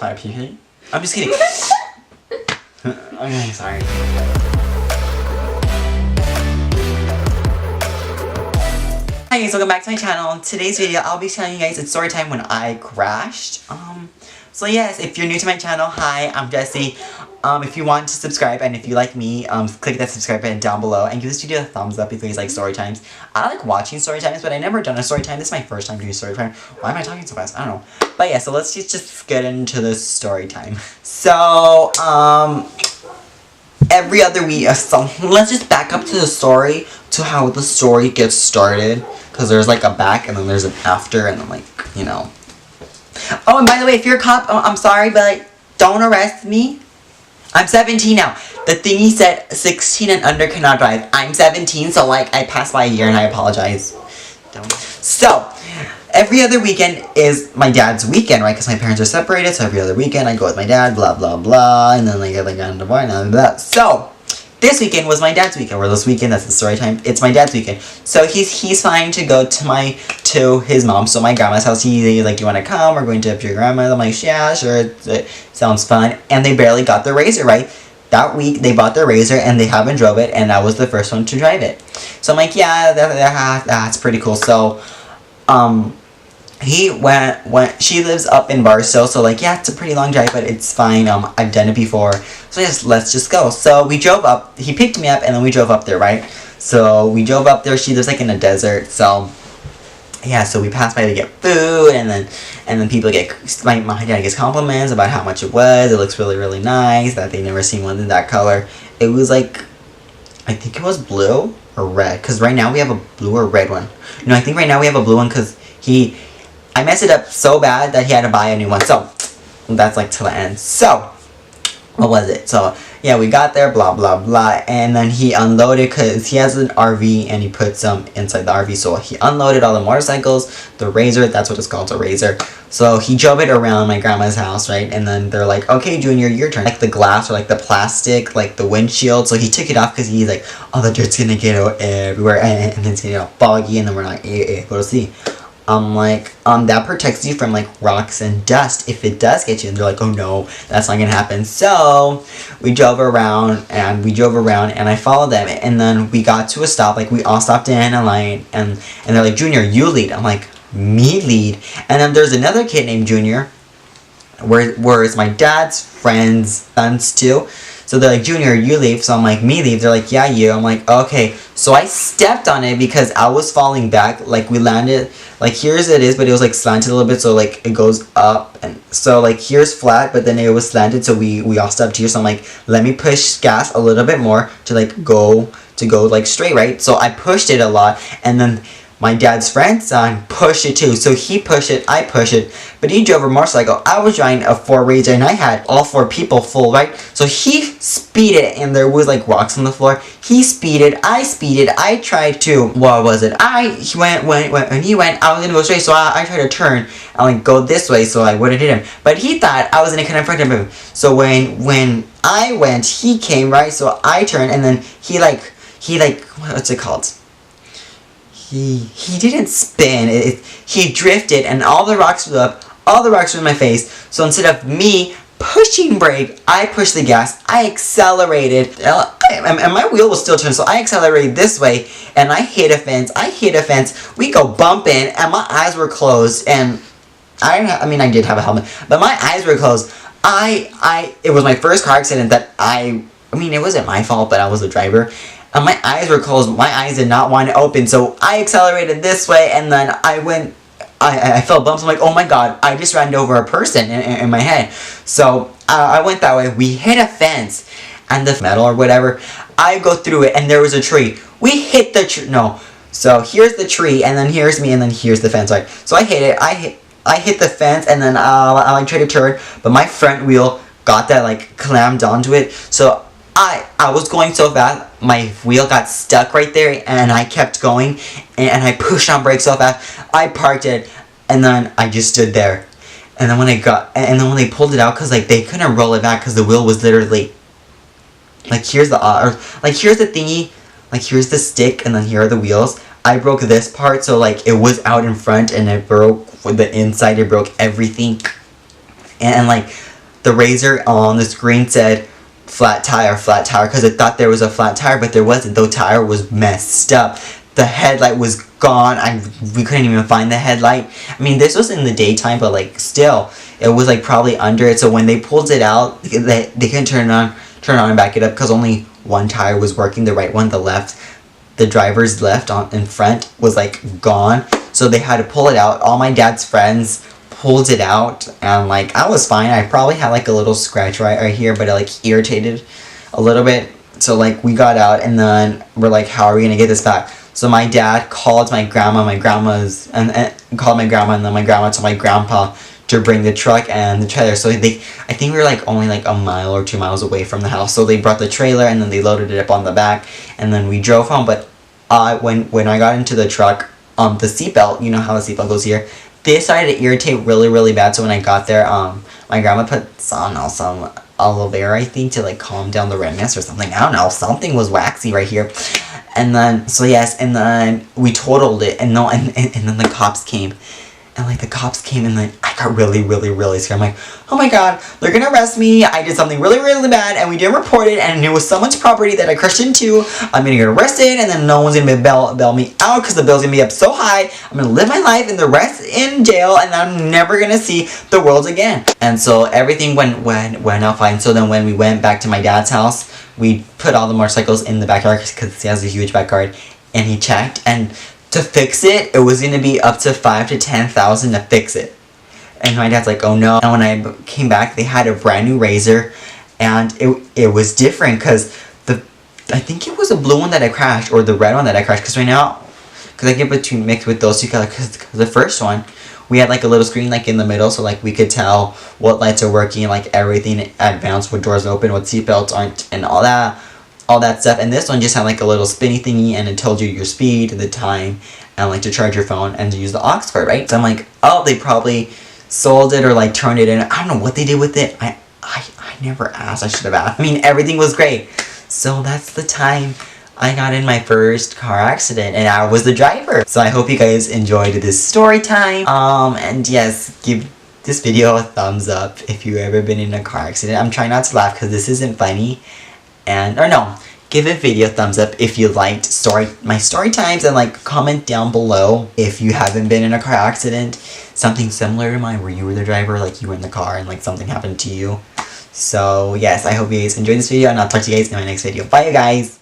my pee. I'm just kidding. Okay, sorry. Hi guys, welcome back to my channel. In today's video, I'll be telling you guys it's story time when I crashed. So yes, if you're new to my channel, hi, I'm Jessie. If you want to subscribe and if you like me, click that subscribe button down below and give this video a thumbs up if you guys like story times. I like watching story times, but I've never done a story time. This is my first time doing story time. Why am I talking so fast? I don't know. But yeah, so let's just get into the story time. So, every other week, so let's just back up to the story, to how the story gets started. Because there's like a back and then there's an after and then like, you know. Oh, and by the way, if you're a cop, I'm sorry, but like, don't arrest me. I'm 17 now. The thingy said 16 and under cannot drive. I'm 17, so like I passed by a year and I apologize. So, every other weekend is my dad's weekend, right? Because my parents are separated, so every other weekend I go with my dad, blah, blah, blah. And then like I got into bar, blah, blah. So, this weekend was my dad's weekend, or this weekend, that's the story time, it's my dad's weekend. So he's fine to go to his mom, so my grandma's house. He's like, you want to come? We're going to up your grandma. I'm like, yeah, sure, it sounds fun. And they barely got their razor, right? That week, they bought their razor, and they haven't drove it, and I was the first one to drive it. So I'm like, yeah, that's pretty cool. So, he went, she lives up in Barstow, so like, yeah, it's a pretty long drive, but it's fine, I've done it before, so yes, let's just go. So we drove up, he picked me up, and then we drove up there, right? So we drove up there, she lives like in a desert, so, yeah, so we passed by to get food, and then people get, my dad gets compliments about how much it looks really, really nice, that they never seen one in that color. It was like, I think it was blue or red, because right now we have a blue or red one. No, I think right now we have a blue one, because I messed it up so bad that he had to buy a new one. So, that's like till the end. So, what was it? So, yeah, we got there, blah, blah, blah. And then he unloaded, because he has an RV and he put some inside the RV. So, he unloaded all the motorcycles, the razor, that's what it's called, a razor. So, he drove it around my grandma's house, right? And then they're like, okay, Junior, your turn. Like the glass or like the plastic, like the windshield. So, he took it off because he's like, oh, the dirt's gonna get out everywhere. And then it's gonna get all foggy and then we're not able to see. That protects you from like rocks and dust if it does get you. And they're like, oh no, that's not gonna happen. So we drove around and I followed them, and then we got to a stop, like we all stopped in a line, and they're like, Junior, you lead. I'm like, me lead? And then there's another kid named Junior, where it's my dad's friend's sons too. So they're like, Junior, you leave. So I'm like, me leave. They're like, yeah, you. I'm like, okay. So I stepped on it because I was falling back. Like, we landed, like, here's it is, but it was, like, slanted a little bit. So, like, it goes up. And so, like, here's flat, but then it was slanted. So we all stopped here. So I'm like, let me push gas a little bit more to, like, go, like, straight, right? So I pushed it a lot. And then my dad's friend's son pushed it too. So he pushed it, I pushed it. But he drove a motorcycle. I was driving a 4 Razor and I had all 4 people full, right? So he speeded and there was like rocks on the floor. He speeded, I tried to, what was it? He went, and he went, I was gonna go straight, so I tried to turn and like go this way so I wouldn't hit him. But he thought I was gonna come in front of him. So when I went, he came, right? So I turned and then he like, what's it called? He didn't spin, he drifted and all the rocks flew up, all the rocks were in my face. So instead of me pushing brake, I pushed the gas, I accelerated, and my wheel was still turned, so I accelerated this way, and I hit a fence, we go bumping, and my eyes were closed, and I mean I did have a helmet, but my eyes were closed. It was my first car accident that I mean, it wasn't my fault, but I was the driver. And my eyes were closed. My eyes did not want to open. So I accelerated this way and then I felt bumps. I'm like, oh my god, I just ran over a person in my head. So I went that way. We hit a fence and the metal or whatever. I go through it and there was a tree. We hit the tree. No. So here's the tree and then here's me and then here's the fence. Right. So I hit it. I hit the fence and then I tried to turn. But my front wheel got that like clammed onto it. So I was going so fast, my wheel got stuck right there, and I kept going, and I pushed on brakes so fast, I parked it, and then I just stood there. And then when they pulled it out, because like they couldn't roll it back, because the wheel was literally, like here's the thingy, like here's the stick, and then here are the wheels. I broke this part, so like it was out in front, and it broke with the inside, it broke everything. and like the razor on the screen said flat tire, because I thought there was a flat tire, but there wasn't. The tire was messed up. The headlight was gone. We couldn't even find the headlight. I mean, this was in the daytime, but like still, it was like probably under it. So when they pulled it out, they couldn't turn it on and back it up because only one tire was working. The right one, the left, the driver's left on in front was like gone. So they had to pull it out. All my dad's friends pulled it out, and like I was fine. I probably had like a little scratch right here, but it like irritated a little bit. So like we got out, and then we're like, how are we gonna get this back? So my dad called my grandma, and called my grandma, and then my grandma told my grandpa to bring the truck and the trailer. So I think we were like only like a mile or 2 miles away from the house. So they brought the trailer, and then they loaded it up on the back, and then we drove home. But when I got into the truck, the seatbelt, you know how the seatbelt goes here, they started to irritate really bad. So when I got there, my grandma put some aloe vera, I think, to like calm down the redness or something. I don't know, something was waxy right here. And then, so yes, and then we totaled it, and then the cops came. And like the cops came, and then I got really scared. I'm like, oh my god, they're gonna arrest me. I did something really bad, and we didn't report it, and it was someone's property that I crashed into. I'm gonna get arrested, and then no one's gonna bail me out because the bill's gonna be up so high. I'm gonna live my life and the rest in jail, and I'm never gonna see the world again. And so everything went out fine. So then when we went back to my dad's house, we put all the motorcycles in the backyard because he has a huge backyard, and he checked, and to fix it, it was going to be up to $5,000 to $10,000 to fix it. And my dad's like, oh no. And when I came back, they had a brand new razor, and it was different because I think it was a blue one that I crashed, or the red one that I crashed, because right now, because I get mixed with those two colors, because the first one, we had like a little screen like in the middle, so like we could tell what lights are working, like everything advanced, what doors open, what seatbelts aren't, and all that stuff. And this one just had like a little spinny thingy, and it told you your speed, the time, and like to charge your phone and to use the aux cord, right? So I'm like, oh, they probably sold it or like turned it in. I don't know what they did with it. I never asked. I should have asked. I mean, everything was great. So that's the time I got in my first car accident, and I was the driver. So I hope you guys enjoyed this story time. And yes, give this video a thumbs up if you've ever been in a car accident. I'm trying not to laugh because this isn't funny. Give a video a thumbs up if you liked my story times, and like comment down below if you haven't been in a car accident, something similar to mine where you were the driver, like you were in the car and like something happened to you. So yes, I hope you guys enjoyed this video, and I'll talk to you guys in my next video. Bye you guys!